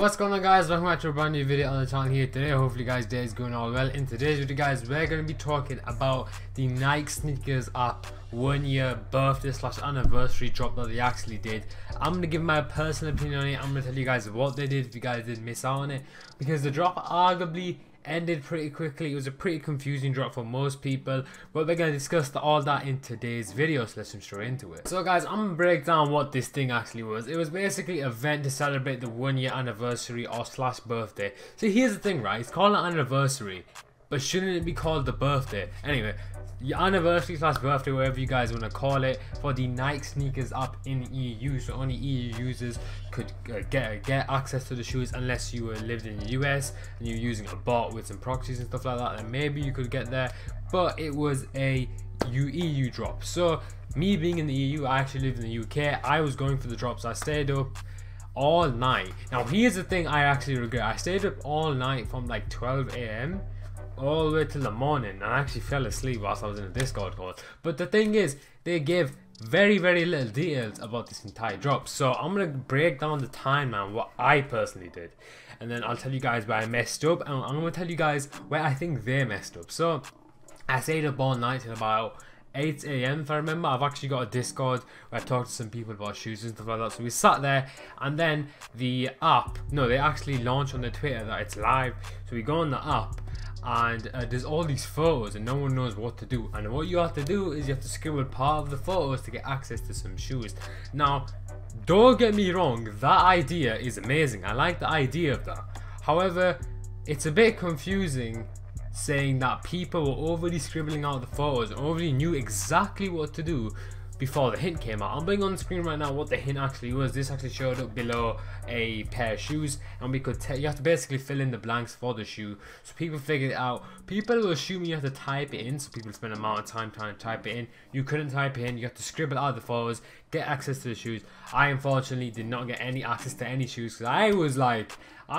What's going on, guys? Welcome back to a brand new video on the channel here today. Hopefully guys, day is going all well. In today's video guys, we're going to be talking about the Nike sneakers app 1 year birthday / anniversary drop that they actually did. I'm going to give my personal opinion on it. I'm going to tell you guys what they did if you guys did miss out on it, because the drop arguably ended pretty quickly. It was a pretty confusing drop for most people, but we're going to discuss all that in today's video, so let's jump straight into it. So guys, I'm going to break down what this thing actually was. It was basically an event to celebrate the 1 year anniversary or / birthday. So here's the thing, right? It's called an anniversary, but shouldn't it be called the birthday? Anyway, your anniversary / birthday, whatever you guys want to call it, for the Nike sneakers app in EU. So only EU users could get access to the shoes unless you lived in the US and you're using a bot with some proxies and stuff like that, and maybe you could get there. But it was a EU drop. So me being in the EU, I actually live in the UK. I was going for the drops. I stayed up all night. Now here's the thing I actually regret. I stayed up all night from like 12 AM all the way till the morning, and I actually fell asleep whilst I was in a Discord call. But the thing is, they give very little details about this entire drop. So I'm gonna break down the timeline, what I personally did, and then I'll tell you guys where I messed up, and I'm gonna tell you guys where I think they messed up. So I stayed up all night till about 8 AM if I remember. I've actually got a Discord where I talked to some people about shoes and stuff like that. So we sat there, and then the app, no, they actually launched on their Twitter that it's live. So we go on the app, and there's all these photos and no one knows what to do, and what you have to do is you have to scribble part of the photos to get access to some shoes. Now don't get me wrong, that idea is amazing. I like the idea of that. However, it's a bit confusing saying that people were overly scribbling out the photos and overly knew exactly what to do before the hint came out. I'm putting on the screen right now what the hint actually was. This actually showed up below a pair of shoes, and we could you have to basically fill in the blanks for the shoe. So people figured it out. People were assuming you have to type it in, so people spend an amount of time trying to type it in. You couldn't type it in. You have to scribble out the photos, get access to the shoes. I unfortunately did not get any access to any shoes, because I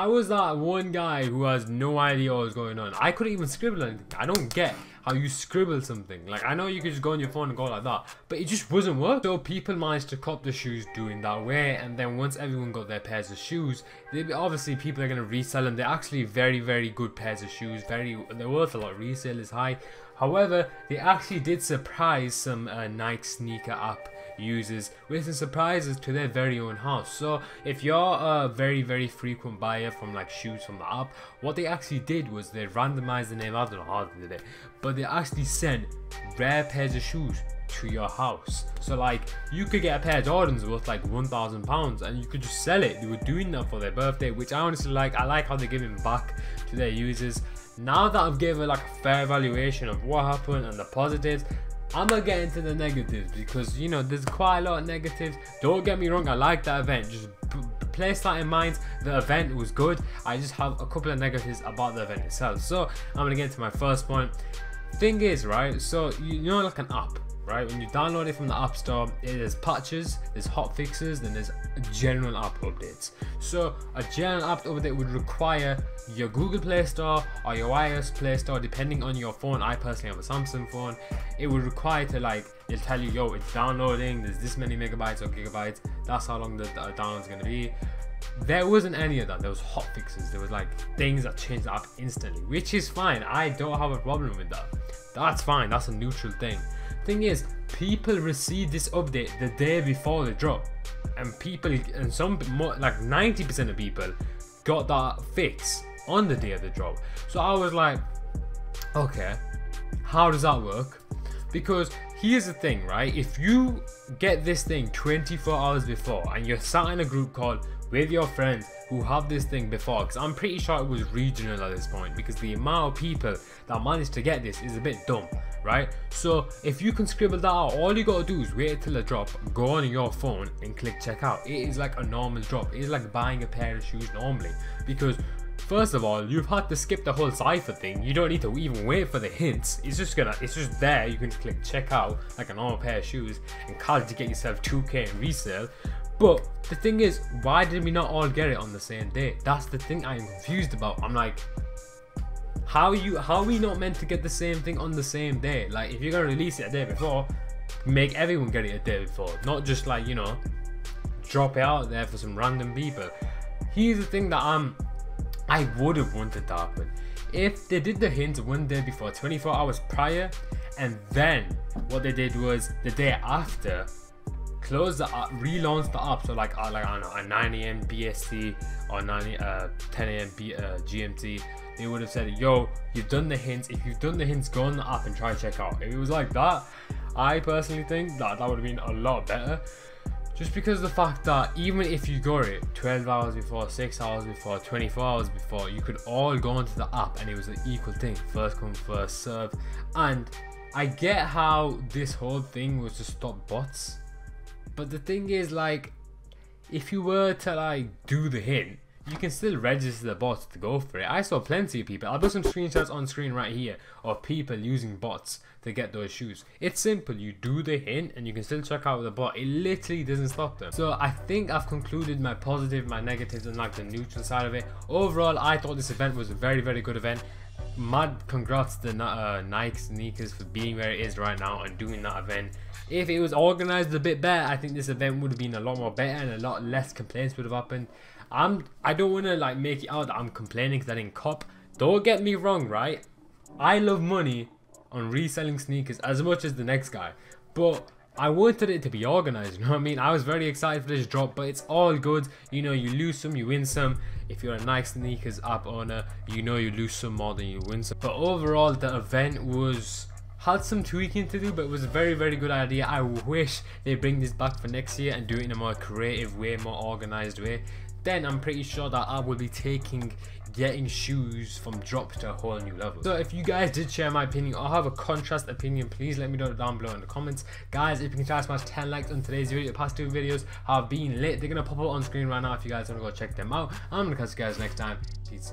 was that one guy who has no idea what was going on. I couldn't even scribble anything. I don't get how you scribble something. Like, I know you could just go on your phone and go like that, but it just wasn't working. So people managed to cop the shoes doing that way, and then once everyone got their pairs of shoes, obviously people are going to resell them. They're actually very good pairs of shoes. They're worth a lot. Resale is high. However, they actually did surprise some Nike sneaker app users with some surprises to their very own house. So if you're a very frequent buyer from like shoes from the app, what they actually did was they randomized the name. I don't know how they did it, but they actually sent rare pairs of shoes to your house. So like, you could get a pair of Jordans worth like £1,000 and you could just sell it. They were doing that for their birthday, which I honestly like. I like how they're giving back to their users. Now that I've given like a fair evaluation of what happened and the positives, I'm gonna get into the negatives, because you know there's quite a lot of negatives. Don't get me wrong, I like that event. Just place that in mind. The event was good. I just have a couple of negatives about the event itself. So I'm gonna get into my first point. Thing is, right, so you know, like an app, right, when you download it from the App Store, there's patches, there's hot fixes, then there's general app updates. So a general app update would require your Google Play Store or your iOS Play Store, depending on your phone. I personally have a Samsung phone. It would require to, like, it'll tell you, yo, it's downloading, there's this many megabytes or gigabytes, that's how long the download's gonna be. There wasn't any of that. There was hot fixes. There was like things that changed the app instantly, which is fine. I don't have a problem with that. That's fine. That's a neutral thing. Thing is, people received this update the day before the drop, and some more, like 90% of people got that fix on the day of the drop. So I was like, okay, how does that work? Because here's the thing, right? If you get this thing 24 hours before and you're sat in a group call with your friends who have this thing before, because I'm pretty sure it was regional at this point, because the amount of people that managed to get this is a bit dumb, right? So if you can scribble that out, all you gotta do is wait till the drop, go on your phone and click checkout. It is like a normal drop. It is like buying a pair of shoes normally, because first of all, you've had to skip the whole cipher thing. You don't need to even wait for the hints. It's just there. You can click checkout like a normal pair of shoes and card to get yourself 2K in resale. But the thing is, why did we not all get it on the same day? That's the thing I'm confused about. I'm like, how are we not meant to get the same thing on the same day? Like, if you're gonna release it a day before, make everyone get it a day before, not just like, you know, drop it out there for some random people. here's the thing that I would have wanted to happen. If they did the hint one day before, 24 hours prior, and then what they did was the day after, close the app, relaunch the app, so like I don't know, at 9 AM BST or 10 AM GMT, they would have said, yo, you've done the hints. If you've done the hints, go on the app and try to check out. If it was like that, I personally think that would have been a lot better. Just because of the fact that even if you got it 12 hours before, 6 hours before, 24 hours before, you could all go onto the app and it was an equal thing. First come, first serve. And I get how this whole thing was to stop bots. But the thing is, like, if you were to like do the hint, you can still register the bots to go for it. I saw plenty of people. I'll put some screenshots on screen right here of people using bots to get those shoes. It's simple. You do the hint and you can still check out the bot. It literally doesn't stop them. So I think I've concluded my positive, my negatives, and like the neutral side of it. Overall, I thought this event was a very, very good event. Mad congrats to Nike sneakers for being where it is right now and doing that event. If it was organized a bit better, I think this event would have been a lot more better and a lot less complaints would have happened. I don't want to like make it out that I'm complaining because I didn't cop. Don't get me wrong, right? I love money on reselling sneakers as much as the next guy, but I wanted it to be organized, you know what I mean? I was very excited for this drop, but it's all good. You know, you lose some, you win some. If you're a Nike sneakers app owner, you know you lose some more than you win some. But overall, the event had some tweaking to do, but it was a very, very good idea. I wish they bring this back for next year and do it in a more creative way, more organized way. Then I'm pretty sure that I will be getting shoes from drop to a whole new level. So if you guys did share my opinion or have a contrast opinion, please let me know down below in the comments. Guys, if you can try to smash 10 likes on today's video, the past two videos have been lit. They're gonna pop up on screen right now if you guys want to go check them out. I'm gonna catch you guys next time. Peace.